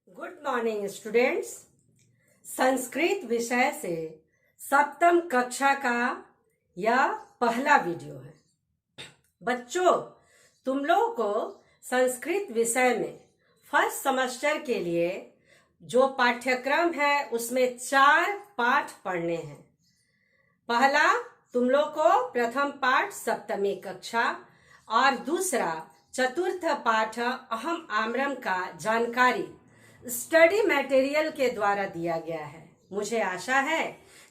Good morning students. Sanskrit विषय से सप्तम कक्षा का यह पहला वीडियो है। बच्चों, तुम लोगों को संस्कृत विषय में फर्स्ट सेमेस्टर के लिए जो पाठ्यक्रम है उसमें 4 पाठ पढ़ने हैं। पहला, तुम लोग को प्रथम पाठ सप्तमी कक्षा और दूसरा चतुर्थ पाठ अहम आम्रम का जानकारी स्टडी मटेरियल के द्वारा दिया गया है। मुझे आशा है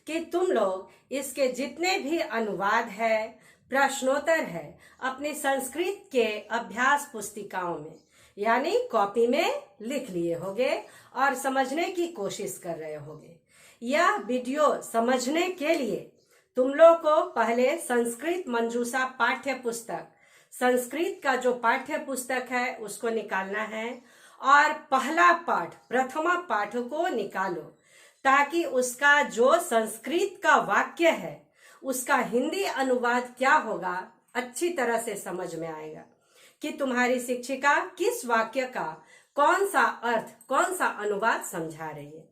कि तुम लोग इसके जितने भी अनुवाद है, प्रश्नोत्तर है, अपनी संस्कृत के अभ्यास पुस्तिकाओं में यानी कॉपी में लिख लिए होगे और समझने की कोशिश कर रहे होगे। यह वीडियो समझने के लिए तुम लोग को पहले संस्कृत मंजूषा पाठ्य पुस्तक, संस्कृत का जो पाठ्य पुस्तक है उसको निकालना है और पहला पाठ, प्रथमा पाठ को निकालो ताकि उसका जो संस्कृत का वाक्य है उसका हिंदी अनुवाद क्या होगा अच्छी तरह से समझ में आएगा कि तुम्हारी शिक्षिका किस वाक्य का कौन सा अर्थ, कौन सा अनुवाद समझा रही है।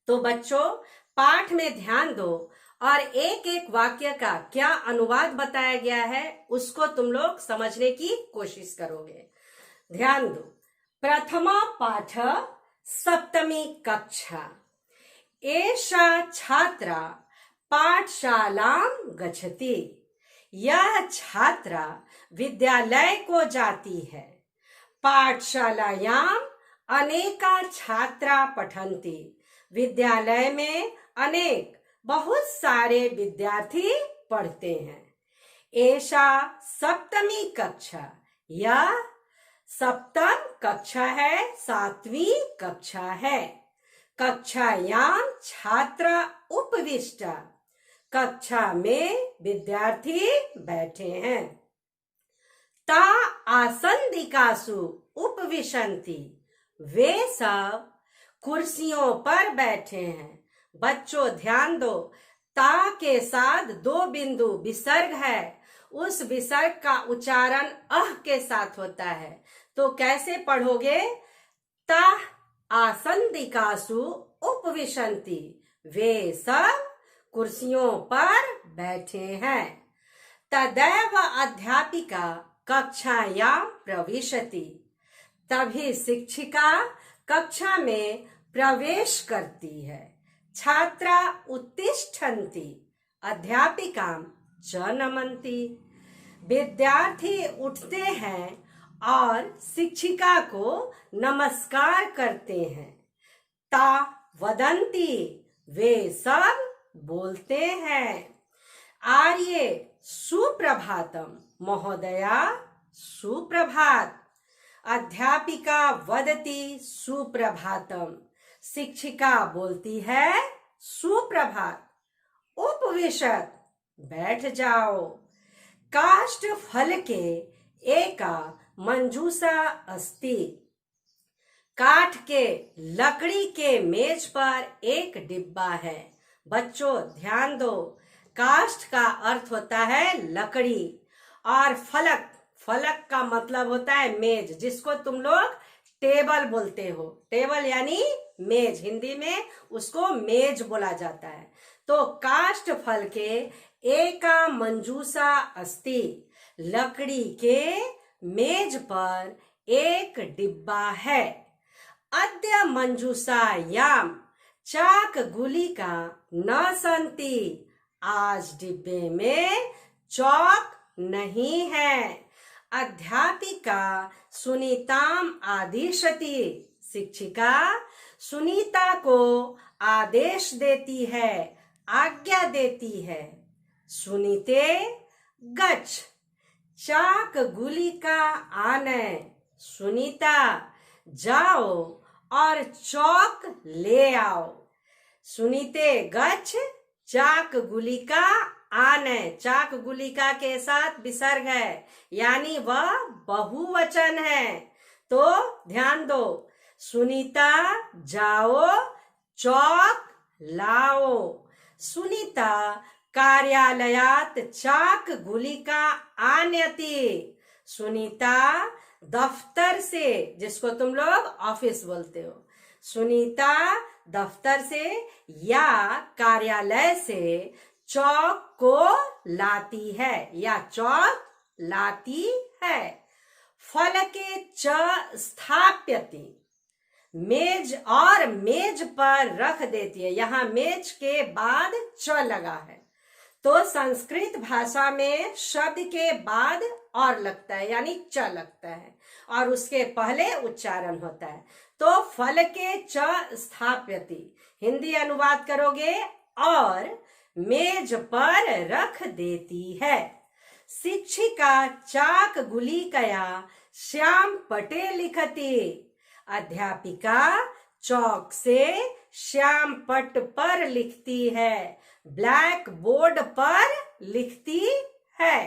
तो बच्चों, पाठ में ध्यान दो और एक एक वाक्य का क्या अनुवाद बताया गया है उसको तुम लोग समझने की कोशिश करोगे। ध्यान दो। प्रथमा पाठ सप्तमी कक्षा। एषा छात्रा पाठशालां गच्छति। यह छात्रा विद्यालय को जाती है। पाठशालायां अनेका छात्रा पठन्ति। विद्यालय में अनेक, बहुत सारे विद्यार्थी पढ़ते हैं। एषा सप्तमी कक्षा। यह सप्तम कक्षा है, 7वीं कक्षा है। कक्षायां छात्र उपविष्ट। कक्षा में विद्यार्थी बैठे हैं। ता आसंदिकासु उपविशन्ति। वे सब कुर्सियों पर बैठे हैं। बच्चों ध्यान दो, ता के साथ 2 बिंदु विसर्ग है। उस विसर्ग का उच्चारण अह के साथ होता है। तो कैसे पढ़ोगे? ता आसंदिकासु उपविशन्ति। वे सब कुर्सियों पर बैठे हैं। तदैव अध्यापिका कक्षायां प्रविशति। तभी शिक्षिका कक्षा में प्रवेश करती है। छात्रा उत्तिष्ठन्ति। अध्यापिकां च नमन्ति। विद्यार्थी उठते हैं और शिक्षिका को नमस्कार करते हैं। ता वदन्ति। वे सब बोलते हैं। आर्ये सुप्रभातम। महोदया सुप्रभात। अध्यापिका वदति सुप्रभातम। शिक्षिका बोलती है सुप्रभात। उपविशत। बैठ जाओ। काष्ठ फल के एका मंजूषा अस्ति। काठ के, लकड़ी के मेज पर एक डिब्बा है। बच्चों ध्यान दो, काष्ठ का अर्थ होता है लकड़ी और फलक, फलक का मतलब होता है मेज, जिसको तुम लोग टेबल बोलते हो। टेबल यानी मेज, हिंदी में उसको मेज बोला जाता है। तो काष्ठ फल के एका मंजूषा अस्ति। लकड़ी के मेज पर एक डिब्बा है। अद्य मंजूषायां चाक गुलिका न सन्ति। आज डिब्बे में चौक नहीं है। अध्यापिका सुनीताम आदिशति। शिक्षिका सुनीता को आदेश देती है, आज्ञा देती है। सुनीते गच्छ। चाक गुलिका आने। सुनीता जाओ और चौक ले आओ। सुनीते गच्छ चाक गुलिका आने। चाक गुलिका के साथ विसर्ग है यानी वह बहुवचन है। तो ध्यान दो, सुनीता जाओ चौक लाओ। सुनीता कार्यालयात चाक गुलिका आनयति। सुनीता दफ्तर से, जिसको तुम लोग ऑफिस बोलते हो, सुनीता दफ्तर से या कार्यालय से चौक को लाती है या चौक लाती है। फलके च स्थाप्यति, मेज और मेज पर रख देती है। यहाँ मेज के बाद च लगा है, तो संस्कृत भाषा में शब्द के बाद और लगता है यानी च लगता है और उसके पहले उच्चारण होता है। तो फल के च स्थाप्यति, हिंदी अनुवाद करोगे और मेज पर रख देती है। शिक्षिका चाक गुलिकया श्याम पटे लिखती, अध्यापिका चौक से श्याम पट पर लिखती है, ब्लैक बोर्ड पर लिखती है।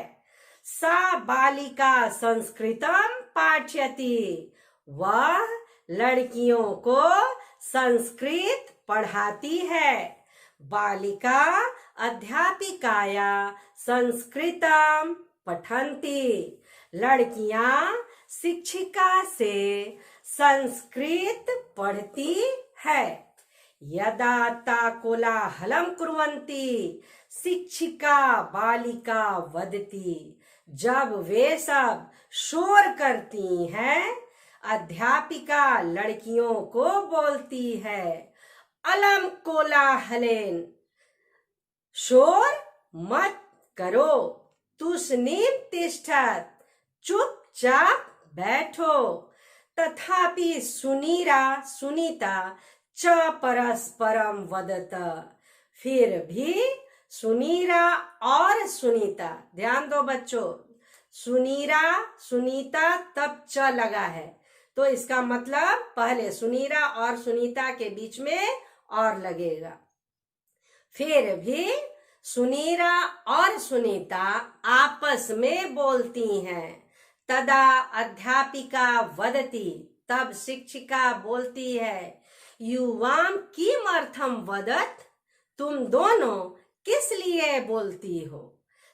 सा बालिका संस्कृतम पाठयति, वह लड़कियों को संस्कृत पढ़ाती है। बालिका अध्यापिकाया संस्कृतम पठन्ति, लड़कियां शिक्षिका से संस्कृत पढ़ती है। यदा ता कोलाहलम कुर्वन्ति शिक्षिका बालिका वदति, जब वे सब शोर करती हैं अध्यापिका लड़कियों को बोलती है, अलम कोलाहलेन, शोर मत करो, तुष्णीम तिष्ठत, चुपचाप बैठो। तथापि सुनीता च परस्परम वदत, फिर भी सुनीरा और सुनीता, ध्यान दो बच्चों, सुनीता तब च लगा है तो इसका मतलब पहले सुनीरा और सुनीता के बीच में और लगेगा। फिर भी सुनीरा और सुनीता आपस में बोलती हैं। तदा अध्यापिका वदति, तब शिक्षिका बोलती है, युवाम किमर्थम वदत, तुम दोनों किस लिए बोलती हो।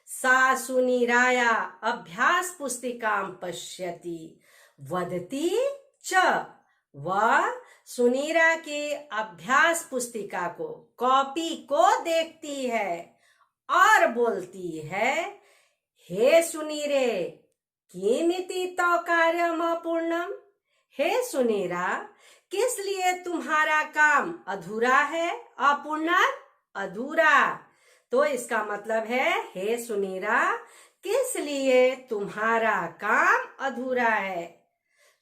सा सुनीराया अभ्यास पुस्तिकाम पश्यति वदति च, वह सुनीरा की अभ्यास पुस्तिका को, कॉपी को देखती है और बोलती है, हे सुनीरे किमिति तो कार्यम अपूर्णम, हे सुनीरा किस लिए तुम्हारा काम अधूरा है, अपूर्ण अधूरा। तो इसका मतलब है, हे सुनीरा किस लिए तुम्हारा काम अधूरा है।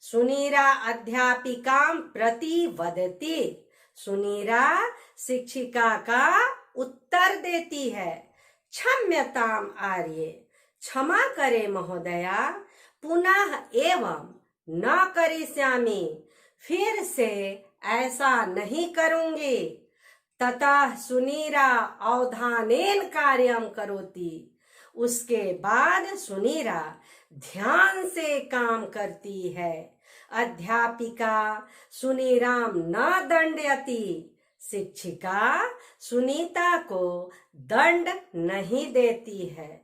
सुनीरा अध्यापिकाम प्रति वदति, सुनीरा शिक्षिका का उत्तर देती है, क्षम्यताम आर्ये, क्षमा करे महोदया, पुनः एवं न करिष्यामि, फिर से ऐसा नहीं करूंगी। ततः सुनीरा अवधानेन कार्यम करोति, उसके बाद सुनीरा ध्यान से काम करती है। अध्यापिका सुनीराम न दंडयति, शिक्षिका सुनीता को दंड नहीं देती है।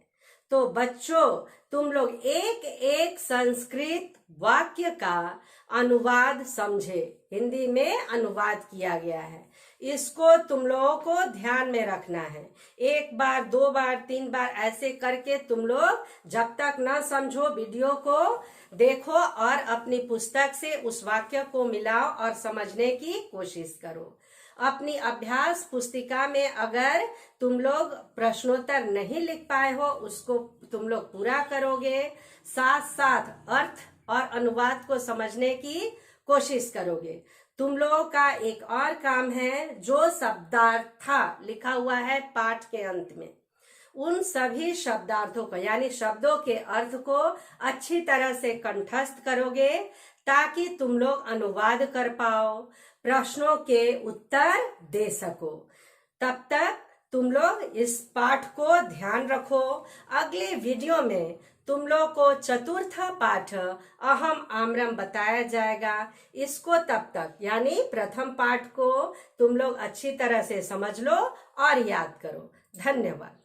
तो बच्चों, तुम लोग एक एक संस्कृत वाक्य का अनुवाद समझे, हिंदी में अनुवाद किया गया है, इसको तुम लोगों को ध्यान में रखना है। एक बार, दो बार, तीन बार ऐसे करके तुम लोग जब तक न समझो वीडियो को देखो और अपनी पुस्तक से उस वाक्य को मिलाओ और समझने की कोशिश करो। अपनी अभ्यास पुस्तिका में अगर तुम लोग प्रश्नोत्तर नहीं लिख पाए हो, उसको तुम लोग पूरा करोगे, साथ साथ अर्थ और अनुवाद को समझने की कोशिश करोगे। तुम लोगों का एक और काम है, जो शब्दार्थ लिखा हुआ है पाठ के अंत में, उन सभी शब्दार्थों को यानी शब्दों के अर्थ को अच्छी तरह से कंठस्थ करोगे ताकि तुम लोग अनुवाद कर पाओ, प्रश्नों के उत्तर दे सको। तब तक तुम लोग इस पाठ को ध्यान रखो। अगले वीडियो में तुम लोग को चतुर्थ पाठ अहम आम्रम बताया जाएगा। इसको तब तक यानी प्रथम पाठ को तुम लोग अच्छी तरह से समझ लो और याद करो। धन्यवाद।